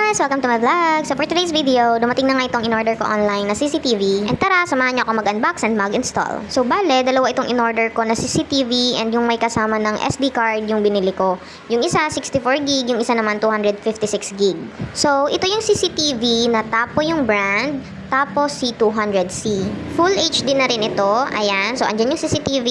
guys! Welcome to my vlog! So for today's video, dumating na nga itong in-order ko online na CCTV. And tara, samahan niyo ako mag-unbox and mag-install. So bale, dalawa itong in-order ko na CCTV and yung may kasama ng SD card yung binili ko. Yung isa 64GB, yung isa naman 256GB. So ito yung CCTV na Tapo yung brand. Tapos C200C. Full HD na rin ito. Ayan. So, andyan yung CCTV.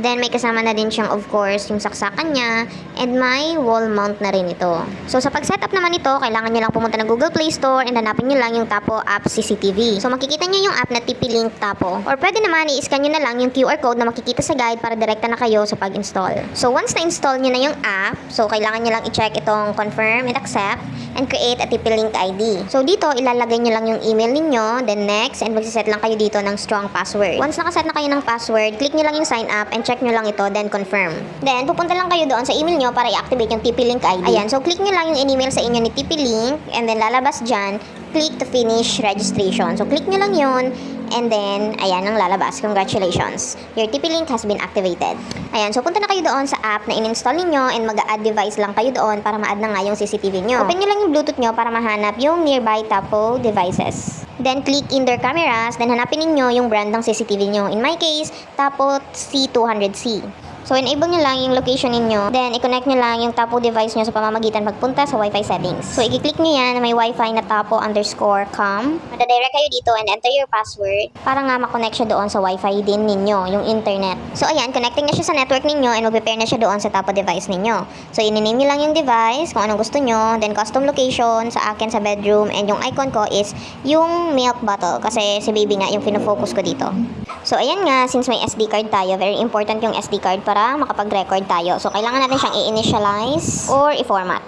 Then, may kasama na din siyang, of course, yung saksakan niya. And may wall mount na rin ito. So, sa pag-setup naman ito, kailangan nyo lang pumunta ng Google Play Store and hanapin nyo lang yung Tapo app CCTV. So, makikita nyo yung app na TP-Link Tapo. Or pwede naman, i-scan nyo na lang yung QR code na makikita sa guide para direkta na kayo sa pag-install. So, once na-install nyo na yung app, so, kailangan nyo lang i-check itong confirm and accept and create a TP-Link ID. So, dito, ilalagay nyo lang yung email ninyo. Then next, and magsiset lang kayo dito ng strong password. Once nakaset na kayo ng password, click nyo lang yung sign up and check nyo lang ito, then confirm. Then, pupunta lang kayo doon sa email nyo para i-activate yung TP-Link ID. Ayan, so click nyo lang yung in-email sa inyo ni TP-Link and then lalabas dyan, click to finish registration. So, click nyo lang yun and then, ayan ang lalabas. Congratulations! Your TP-Link has been activated. Ayan, so punta na kayo doon sa app na in-install niyo and mag-add device lang kayo doon para ma-add na nga yung CCTV nyo. Open nyo lang yung Bluetooth nyo para mahanap yung nearby Tapo devices. Then, click in their cameras. Then, hanapin niyo yung brand ng CCTV nyo. In my case, Tapo C200C. So, enable nyo lang yung location ninyo. Then, i-connect nyo lang yung Tapo device nyo sa pamamagitan pagpunta sa Wi-Fi settings. So, i-click nyo yan na may Wi-Fi na Tapo_com. Madadirect kayo dito and enter your password para nga makonect siya doon sa Wi-Fi din ninyo, yung internet. So, ayan, connecting na siya sa network ninyo and mag-prepare na siya doon sa Tapo device ninyo. So, i-name nyo lang yung device kung anong gusto nyo. Then, custom location sa akin sa bedroom. And yung icon ko is yung milk bottle kasi si baby nga yung pinofocus ko dito. So, ayan nga, since may SD card tayo, very important yung SD card para makapag-record tayo. So, kailangan natin siyang i-initialize or i-format.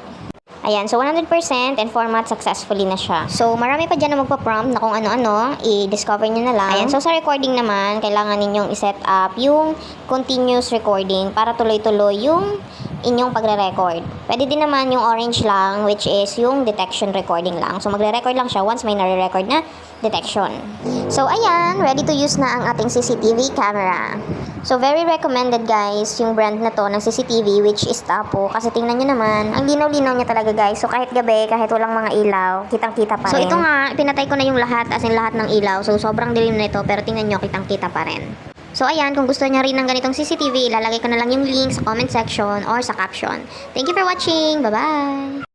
Ayan, so 100% and format successfully na siya. So, marami pa dyan na magpa-prompt na kung ano-ano, i-discover nyo na lang. Ayan, so sa recording naman, kailangan ninyong i-set up yung continuous recording para tuloy-tuloy yung inyong pagre-record. Pwede din naman yung orange lang, which is yung detection recording lang. So, magre-record lang siya once may nare-record na detection. So, ayan, ready to use na ang ating CCTV camera. So, very recommended guys, yung brand na to ng CCTV, which is Tapo. Kasi tingnan nyo naman, ang linaw-linaw niya talaga guys. So, kahit gabi, kahit walang mga ilaw, kitang-kita pa rin. So, ito nga, pinatay ko na yung lahat, as in lahat ng ilaw. So, sobrang dilim na ito, pero tingnan nyo, kitang-kita pa rin. So, ayan, kung gusto niya rin ng ganitong CCTV, ilalagay ko na lang yung link sa comment section or sa caption. Thank you for watching. Bye-bye!